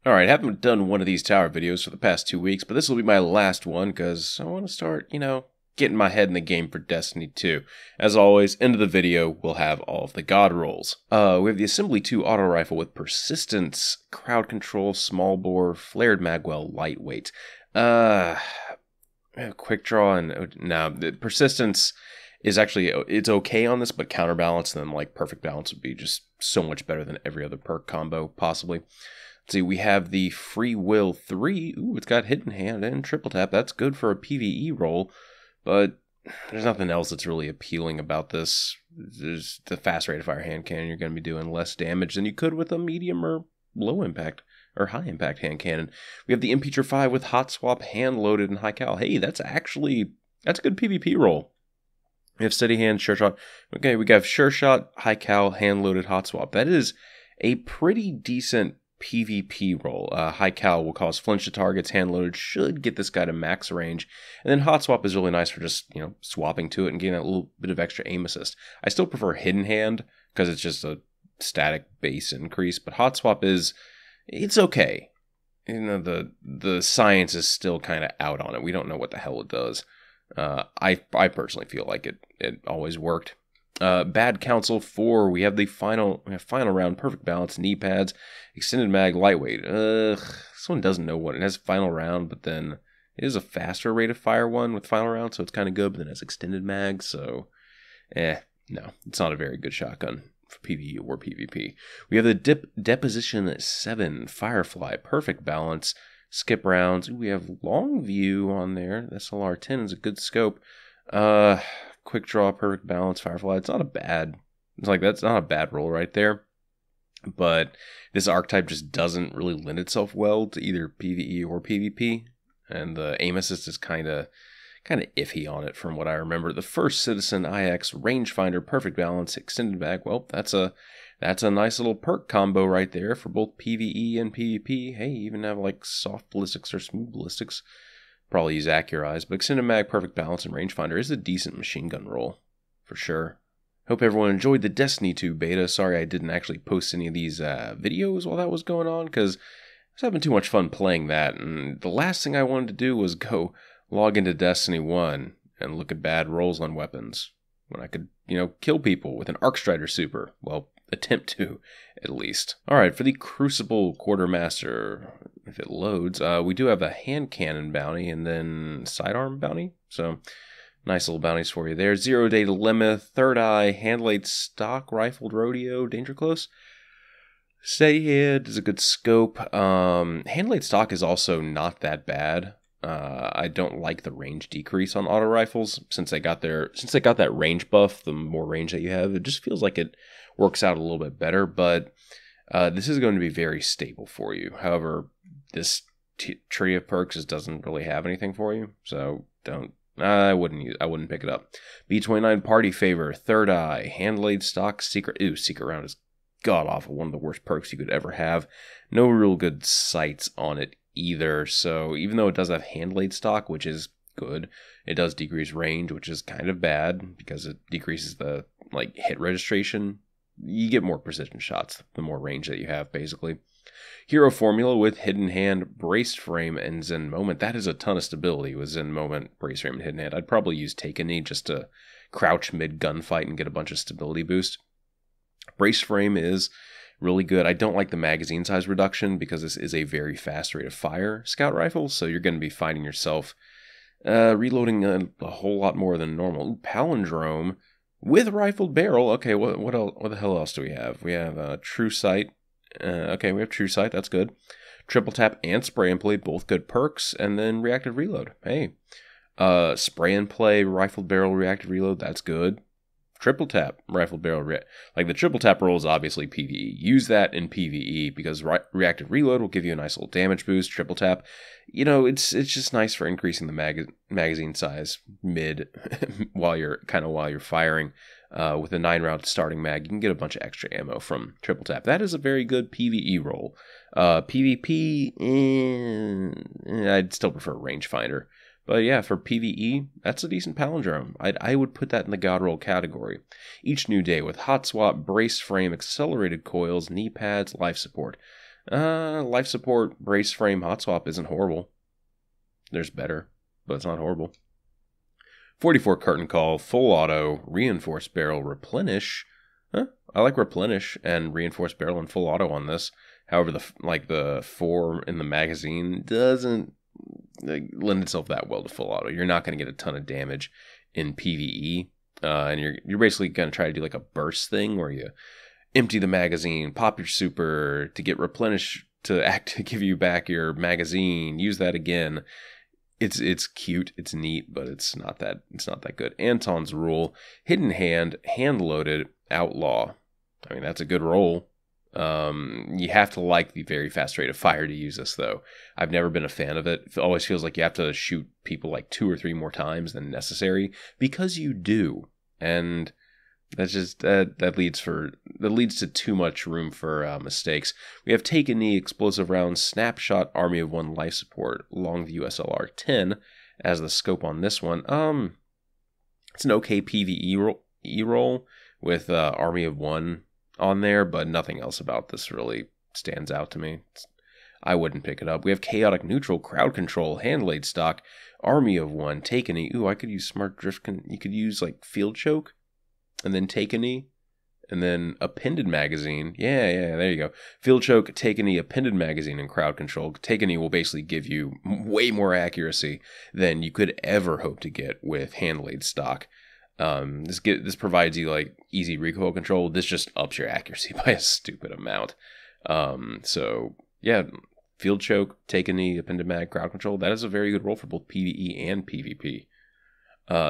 Alright, haven't done one of these tower videos for the past 2 weeks, but this will be my last one because I want to start, getting my head in the game for Destiny 2. As always, end of the video, we'll have all of the Godrolls. We have the Assembly 2 auto rifle with persistence, crowd control, small bore, flared magwell, lightweight. Quick draw and no, the persistence is actually, it's okay on this, but counterbalance and then like perfect balance would be just so much better than every other perk combo possibly. Let's see, we have the Free Will 3. Ooh, it's got Hidden Hand and Triple Tap. That's good for a PvE roll, but there's nothing else that's really appealing about this. There's the fast rate of fire hand cannon. You're going to be doing less damage than you could with a medium or low impact or high impact hand cannon. We have the Impeacher 5 with Hot Swap, hand loaded, and high cal. Hey, that's a good PvP roll. We have Steady Hand, Sure Shot. Okay, we got Sure Shot, high cal, hand loaded, Hot Swap. That is a pretty decent PvP roll. High cal will cause flinch to targets, hand loaded should get this guy to max range, and then hot swap is really nice for just, swapping to it and getting that little bit of extra aim assist. I still prefer hidden hand because it's just a static base increase, but hot swap it's okay. The science is still kind of out on it. We don't know what the hell it does. I personally feel like it always worked. Bad Counsel 4, we have the final round, perfect balance, knee pads, extended mag, lightweight. This one doesn't know what it has. Final round, but then it is a faster rate of fire one with final round, so it's kind of good. But then it has extended mag, so no, it's not a very good shotgun for PvE or PvP. We have the Deposition 7, Firefly, perfect balance, skip rounds. Ooh, we have long view on there. The SLR-10 is a good scope. Quick draw, perfect balance, Firefly. That's not a bad roll right there. But this archetype just doesn't really lend itself well to either PvE or PvP. And the aim assist is kind of iffy on it from what I remember. The First Citizen IX, rangefinder, perfect balance, extended mag. Well, that's a nice little perk combo right there for both PvE and PvP. Hey, even have like soft ballistics or smooth ballistics. Probably use Accurize, but extended mag, perfect balance, and rangefinder is a decent machine gun roll, for sure. Hope everyone enjoyed the Destiny 2 beta. Sorry I didn't actually post any of these videos while that was going on, because I was having too much fun playing that, and the last thing I wanted to do was go log into Destiny 1 and look at bad rolls on weapons, when I could, kill people with an Arcstrider super. Well, attempt to, at least. Alright, for the Crucible Quartermaster, if it loads, we do have a hand cannon bounty and then sidearm bounty. So, nice little bounties for you there. 0 Day Dilemma, Third Eye, Handlaid Stock, Rifled Rodeo, Danger Close. Steady Hand is a good scope. Handlaid Stock is also not that bad. I don't like the range decrease on auto rifles since they got that range buff. The more range that you have, it just feels like it works out a little bit better. But this is going to be very stable for you. However, this tree of perks just doesn't really have anything for you, so I wouldn't pick it up. B29 Party Favor, Third Eye, Handlaid Stock, Secret Round is god awful, one of the worst perks you could ever have. No real good sights on it either, so even though it does have Handlaid Stock, which is good, it does decrease range, which is kind of bad because it decreases the hit registration. You get more precision shots the more range that you have, basically. Hero Formula with Hidden Hand, Braced Frame, and Zen Moment. That is a ton of stability with Zen Moment, Braced Frame, and Hidden Hand. I'd probably use Take a Knee just to crouch mid-gunfight and get a bunch of stability boost. Braced Frame is really good. I don't like the magazine size reduction because this is a very fast rate of fire scout rifle, so you're going to be finding yourself reloading a whole lot more than normal. Ooh, Palindrome with Rifled Barrel. Okay, what the hell else do we have? We have True Sight. Okay, we have True Sight, that's good. Triple Tap and Spray and Play, both good perks, and then Reactive Reload. Hey, Spray and Play, Rifled Barrel, Reactive Reload, that's good. Triple Tap, Rifled Barrel, the Triple Tap roll is obviously PvE. Use that in PvE because Reactive Reload will give you a nice little damage boost. Triple Tap, it's just nice for increasing the magazine size mid while you're firing. With a 9-round starting mag, you can get a bunch of extra ammo from Triple Tap. That is a very good PvE roll. PvP, I'd still prefer Rangefinder. But yeah, for PvE, that's a decent palindrome. I would put that in the Godroll category. Each new day with hot swap, brace frame, accelerated coils, knee pads, life support. Life support, brace frame, hot swap isn't horrible. There's better, but it's not horrible. 44 curtain call, full auto, reinforced barrel, replenish. I like replenish and reinforced barrel and full auto on this. However, the 4 in the magazine doesn't lend itself that well to full auto. You're not going to get a ton of damage in PvE, and you're basically going to try to do like a burst thing where you empty the magazine, pop your super to get replenish to give you back your magazine, use that again. It's cute, it's neat, but it's not that good. Anton's Rule, hidden hand, hand loaded, outlaw. I mean, that's a good roll. You have to like the very fast rate of fire to use this, though. I've never been a fan of it. It always feels like you have to shoot people like 2 or 3 more times than necessary, because you do, and that's just that leads to too much room for mistakes. We have Take a Knee, explosive rounds, snapshot, army of 1, life support, Longview SLR 10 as the scope on this one. It's an okay PvE roll with army of 1 on there, but nothing else about this really stands out to me. I wouldn't pick it up. We have Chaotic Neutral, crowd control, hand-laid stock, army of 1, Take a Knee. Ooh, I could use smart drift. You could use like field choke, and then Take a Knee, and then appended magazine. Yeah, there you go. Field choke, Take a Knee, appended magazine, and crowd control. Take a Knee will basically give you way more accuracy than you could ever hope to get with hand-laid stock. This provides you like easy recoil control. This just ups your accuracy by a stupid amount. So yeah, field choke, Take a Knee, appended mag, crowd control. That is a very good roll for both PvE and PvP.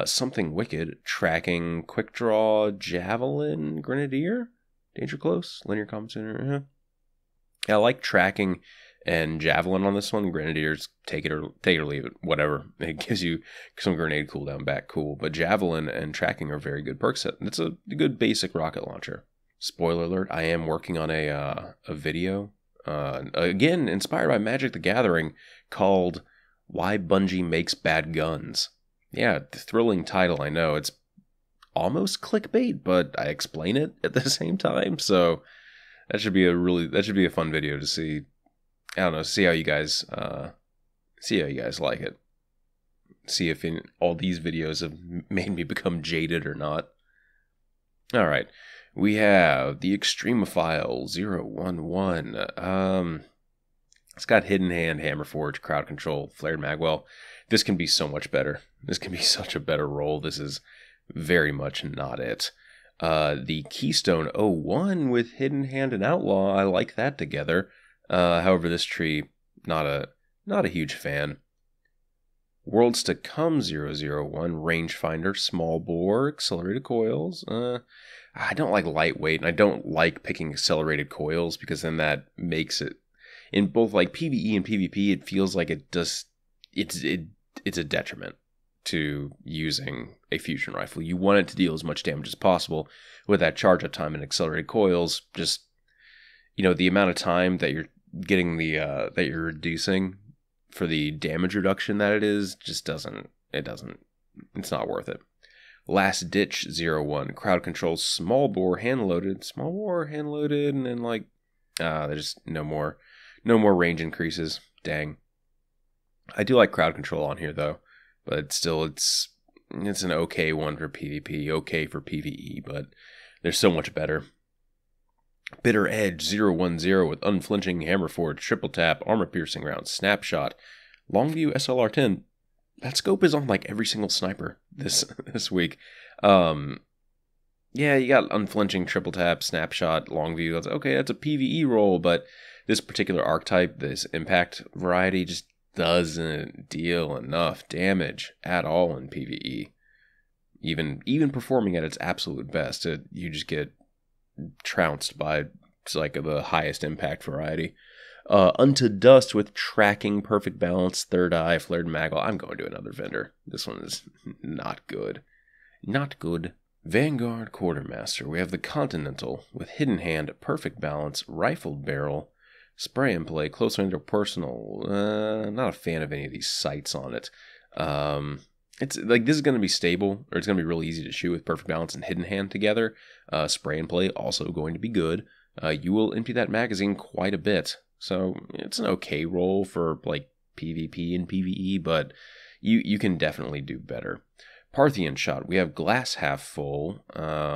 Something Wicked, tracking, quick draw, javelin, grenadier, danger close, linear combat center. Yeah, I like tracking and javelin on this one. Grenadiers, take it or leave it, whatever. It gives you some grenade cooldown back, cool. But javelin and tracking are very good perk set. It's a good basic rocket launcher. Spoiler alert: I am working on a video, again inspired by Magic the Gathering, called "Why Bungie Makes Bad Guns." Yeah, thrilling title, I know. It's almost clickbait, but I explain it at the same time, so that should be a fun video to see. I don't know, see how you guys like it. See if all these videos have made me become jaded or not. All right, we have the Extremophile 011. It's got Hidden Hand, Hammerforge, Crowd Control, Flared Magwell. This can be so much better. This can be such a better roll. This is very much not it. The Keystone 01 with Hidden Hand and Outlaw, I like that together. However, this tree, not a huge fan. Worlds to Come 001, Rangefinder, Small Bore, Accelerated Coils. I don't like lightweight, and I don't like picking accelerated coils, because then that makes it, in both like PvE and PvP, it feels like it's a detriment to using a fusion rifle. You want it to deal as much damage as possible with that charge up time and accelerated coils. Just, the amount of time that you're getting that you're reducing for the damage reduction that it is, just it's not worth it. Last Ditch 01, crowd control, small bore, hand loaded, and then there's no more range increases. Dang. I do like crowd control on here though, but still it's an okay one for PvP, okay for PvE, but there's so much better. Bitter Edge 010 with unflinching Hammerforge, triple tap, armor piercing round, snapshot, Longview SLR 10. That scope is on like every single sniper this week. Yeah, you got unflinching, triple tap, snapshot, Longview. That's okay, that's a PvE roll, but this particular archetype, this impact variety, just doesn't deal enough damage at all in PvE. Even performing at its absolute best, you just get trounced by like the highest impact variety. Unto Dust with tracking, perfect balance, third eye, flared magwell. I'm going to another vendor. This one is not good. Not good. Vanguard Quartermaster. We have the Continental with hidden hand, perfect balance, rifled barrel, spray and play, close range or personal. Not a fan of any of these sights on it. It's like this is going to be stable, or it's going to be really easy to shoot with perfect balance and hidden hand together. Spray and play also going to be good. You will empty that magazine quite a bit. So it's an okay roll for like PvP and PvE, but you can definitely do better. Parthian shot. We have glass half full,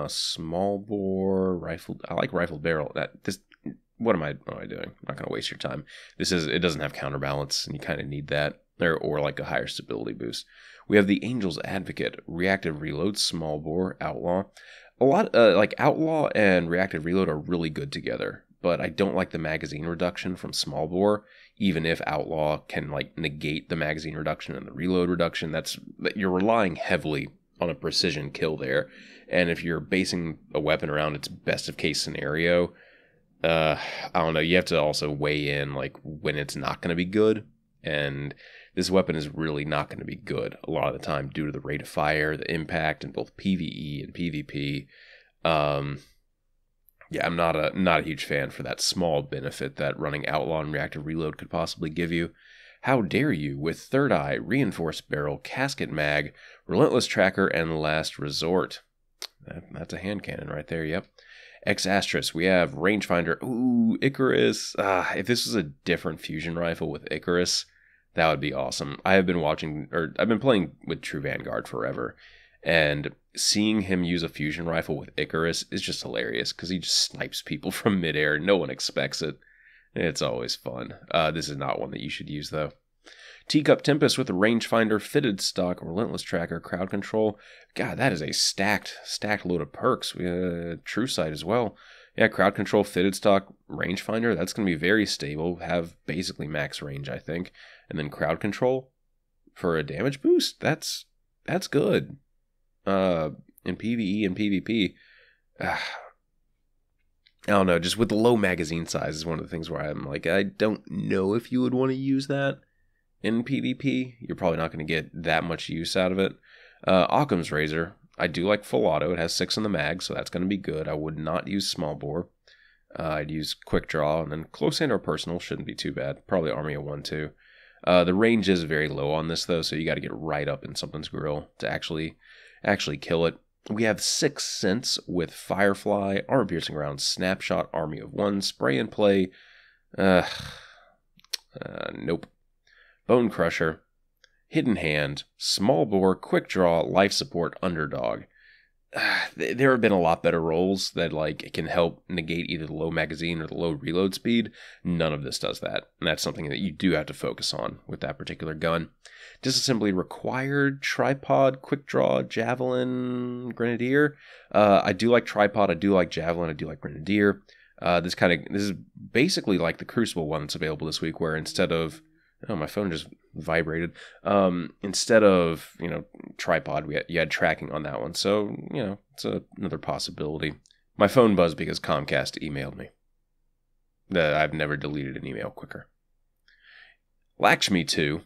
small bore rifle. I like rifle barrel. What am I doing? I'm not gonna waste your time. It doesn't have counterbalance, and you kind of need that, or like a higher stability boost. We have the Angel's Advocate, reactive reload, small bore, outlaw. A lot like outlaw and reactive reload are really good together, but I don't like the magazine reduction from small bore. Even if outlaw can like negate the magazine reduction and the reload reduction, you're relying heavily on a precision kill there. And if you're basing a weapon around its best of case scenario, I don't know, you have to also weigh in like when it's not going to be good. And this weapon is really not going to be good a lot of the time due to the rate of fire, the impact in both PvE and PvP. Yeah, I'm not a huge fan for that small benefit that running outlaw and reactive reload could possibly give you. How dare you with third eye, reinforced barrel, casket mag, relentless tracker, and last resort. That's a hand cannon right there. Yep. X Astris, we have rangefinder. Ooh, Icarus. If this was a different fusion rifle with Icarus, that would be awesome. I've been playing with True Vanguard forever, and seeing him use a fusion rifle with Icarus is just hilarious because he just snipes people from midair. No one expects it. It's always fun. This is not one that you should use, though. Teacup Tempest with a rangefinder, fitted stock, relentless tracker, crowd control. God, that is a stacked load of perks. True Sight as well. Yeah, crowd control, fitted stock, rangefinder. That's going to be very stable. Have basically max range, I think. And then crowd control for a damage boost. That's good. In PvE and PvP, I don't know, just with the low magazine size is one of the things where I'm like, I don't know if you would want to use that in PvP. You're probably not going to get that much use out of it. Occam's Razor, I do like full auto. It has 6 in the mag, so that's going to be good. I would not use small bore. I'd use quick draw, and then close hand or personal shouldn't be too bad. Probably army of 1 too. The range is very low on this though, so you got to get right up in something's grill to actually kill it. We have 6 Sense with Firefly, Armor Piercing Round, Snapshot, Army of 1, Spray and Play. Nope. Bone Crusher, Hidden Hand, Small Bore, Quick Draw, Life Support, Underdog. There have been a lot better rolls that like can help negate either the low magazine or the low reload speed. None of this does that, and that's something that you do have to focus on with that particular gun. Disassembly required, tripod, quick draw, javelin, grenadier. I do like tripod, I do like javelin, I do like grenadier. This is basically like the Crucible one that's available this week, where instead of my phone just vibrated. Instead of, tripod, you had tracking on that one. So, it's another possibility. My phone buzzed because Comcast emailed me. I've never deleted an email quicker. Lakshmi 2.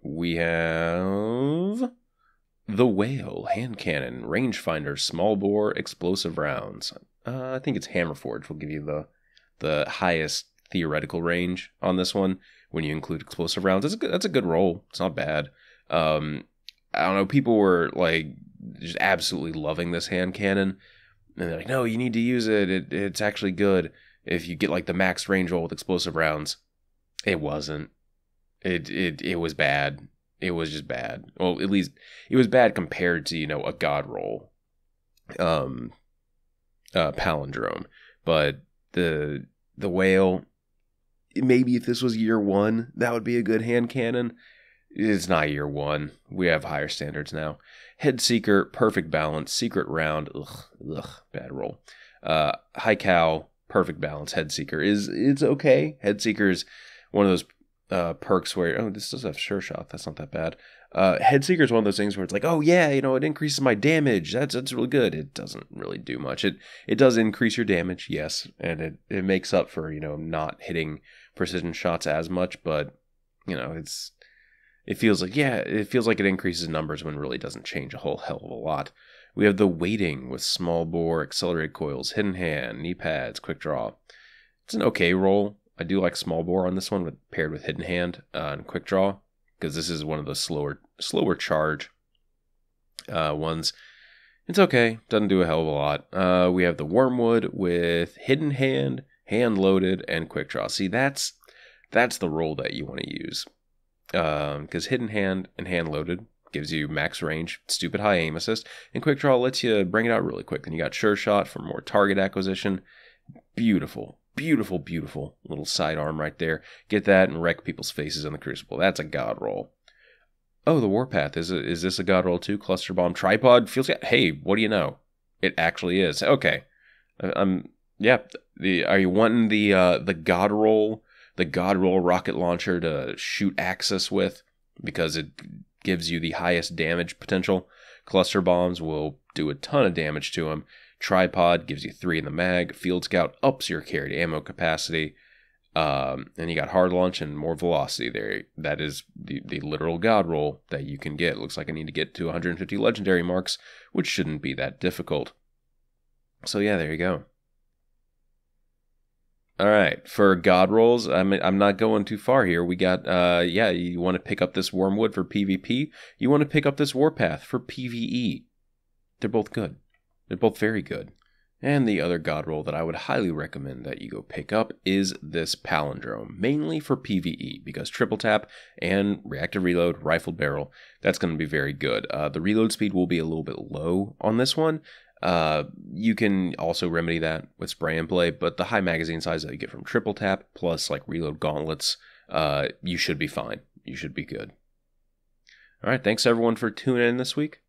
We have the Whale, hand cannon, rangefinder, small bore, explosive rounds. I think it's Hammerforge will give you the highest theoretical range on this one. When you include explosive rounds, that's a good roll. It's not bad. I don't know. People were like just absolutely loving this hand cannon, and they're like, "No, you need to use it. It's actually good if you get like the max range roll with explosive rounds." It wasn't. It was bad. It was just bad. Well, at least it was bad compared to a Godroll, Palindrome. But the Whale. Maybe if this was year 1, that would be a good hand cannon. It's not year 1. We have higher standards now. Head Seeker, perfect balance, secret round. Ugh, bad roll. High Cow, perfect balance. Head Seeker it's okay. Head Seeker is one of those perks where this does have sure shot. That's not that bad. Head Seeker is one of those things where it's like, oh yeah, it increases my damage. That's really good. It doesn't really do much. It does increase your damage, yes, and it makes up for not hitting precision shots as much, but it feels like it increases numbers when it really doesn't change a whole hell of a lot. We have the Waiting with small bore, accelerated coils, hidden hand, knee pads, quick draw. It's an okay roll. I do like small bore on this one, paired with hidden hand and quick draw, because this is one of the slower charge ones. It's okay. Doesn't do a hell of a lot. We have the Wormwood with hidden hand, hand loaded, and quick draw. See, that's That's the roll that you want to use. Because Hidden Hand and Hand Loaded gives you max range, stupid high aim assist, and Quick Draw lets you bring it out really quick. Then you got Sure Shot for more target acquisition. Beautiful, beautiful, beautiful little sidearm right there. Get that and wreck people's faces in the Crucible. That's a Godroll. Oh, the Warpath. Is this a Godroll too? Cluster Bomb Tripod? Feels good. Hey, what do you know? It actually is. Okay. Yeah. Are you wanting the Godroll, the Godroll rocket launcher to shoot Axis with? Because it gives you the highest damage potential. Cluster Bombs will do a ton of damage to him. Tripod gives you 3 in the mag. Field Scout ups your carried ammo capacity. And you got hard launch and more velocity there. That is the literal Godroll that you can get. Looks like I need to get to 150 legendary marks, which shouldn't be that difficult. So yeah, there you go. All right, for Godrolls, I'm not going too far here. We got, you want to pick up this Wormwood for PvP. You want to pick up this Warpath for PvE. They're both good. They're both very good. And the other Godroll that I would highly recommend that you go pick up is this Palindrome, mainly for PvE, because triple tap and reactive reload, rifled barrel, that's going to be very good. The reload speed will be a little bit low on this one. You can also remedy that with spray and play, but the high magazine size that you get from triple tap, plus like reload gauntlets, you should be fine. You should be good. All right, thanks everyone for tuning in this week.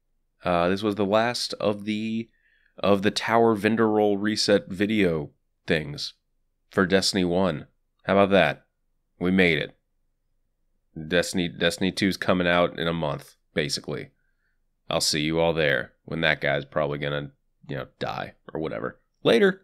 This was the last of the tower vendor roll reset video things for Destiny 1. How about that? We made it. Destiny 2's coming out in a month, basically. I'll see you all there when that guy's probably gonna, die or whatever. Later.